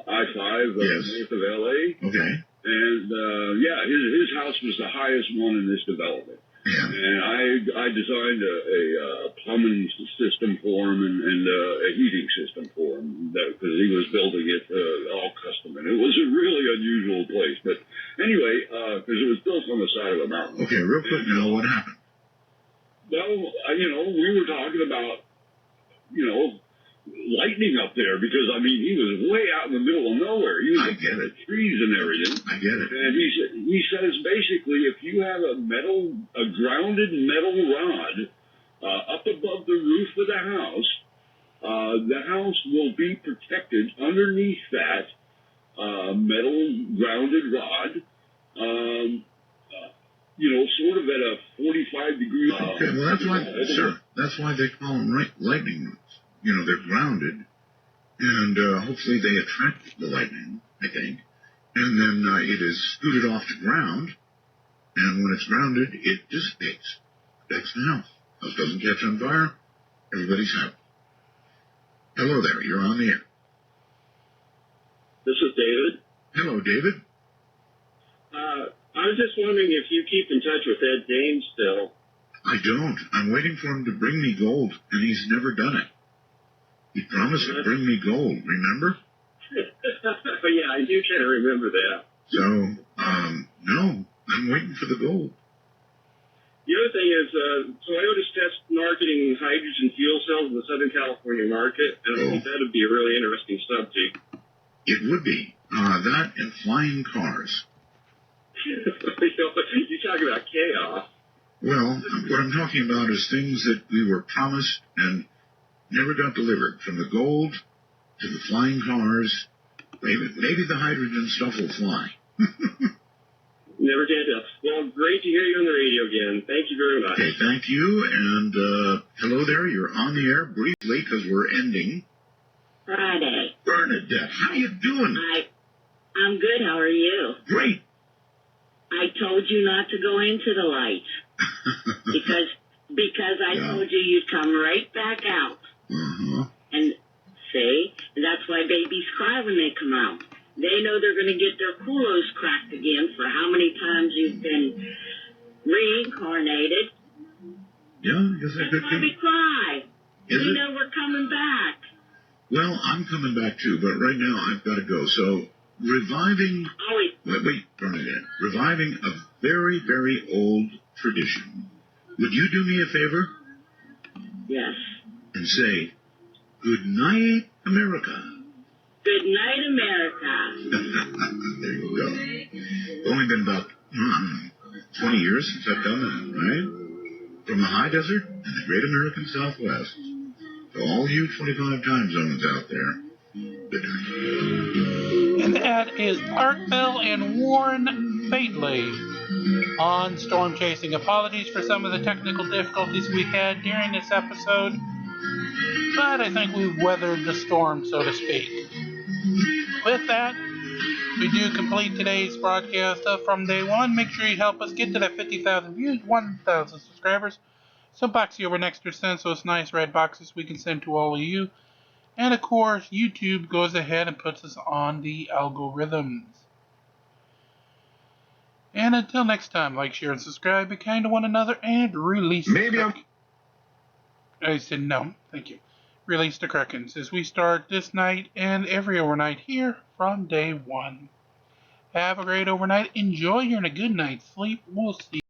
I-5 north of L.A. Okay. And, his house was the highest one in this development. Yeah. And I designed a plumbing system for him and a heating system for him, because he was building it all custom. And it was a really unusual place. But anyway, because it was built on the side of a mountain. Okay, real quick now, what happened? Well, we were talking about, lightning up there, because, he was way out in the middle of nowhere. He was get it. Trees and everything. I get it. And he says, basically, if you have a grounded metal rod up above the roof of the house will be protected underneath that metal grounded rod, sort of at a 45 degree. Okay, well, that's why they call them lightning rods. They're grounded, and hopefully they attract the lightning, I think. And then it is scooted off to ground, and when it's grounded, it dissipates. Protects the house. House doesn't catch on fire. Everybody's happy. Hello there. You're on the air. This is David. Hello, David. I was just wondering if you keep in touch with Ed Dames still. I don't. I'm waiting for him to bring me gold, and he's never done it. He promised to bring me gold, remember? Yeah, I do kind of remember that. So, no, I'm waiting for the gold. The other thing is, Toyota's test marketing hydrogen fuel cells in the Southern California market, and I think that would be a really interesting subject. It would be. That and flying cars. You talk about chaos. Well, what I'm talking about is things that we were promised and never got delivered, from the gold to the flying cars. Maybe the hydrogen stuff will fly. Never get enough. Well, great to hear you on the radio again. Thank you very much. Okay, thank you, and hello there. You're on the air briefly because we're ending. Friday. Bernadette, how you doing? I'm good. How are you? Great. I told you not to go into the light because I told you you'd come right back out. Uh-huh. And see, and that's why babies cry when they come out. They know they're going to get their culos cracked again for how many times you've been reincarnated. Yeah, I guess I could That's why we cry. We know we're coming back. Well, I'm coming back too, but right now I've got to go. So, reviving... Wait, Bernadette. Reviving a very, very old tradition. Would you do me a favor? Yes. And say, good night, America. Good night, America. There you go. Only been about 20 years since I've done that, right? From the high desert and the great American Southwest. To all you 25 time zones out there, good night. And that is Art Bell and Warren Fadley on Storm Chasing. Apologies for some of the technical difficulties we had during this episode, but I think we've weathered the storm, so to speak. With that, we do complete today's broadcast from day one. Make sure you help us get to that 50,000 views, 1,000 subscribers. Some boxy over next to send, so it's nice red boxes we can send to all of you. And of course, YouTube goes ahead and puts us on the algorithms. And until next time, like, share, and subscribe. Be kind to one another and release. I said no, thank you. Release the Krakens as we start this night and every overnight here from day one. Have a great overnight. Enjoy your and a good night's sleep. We'll see you.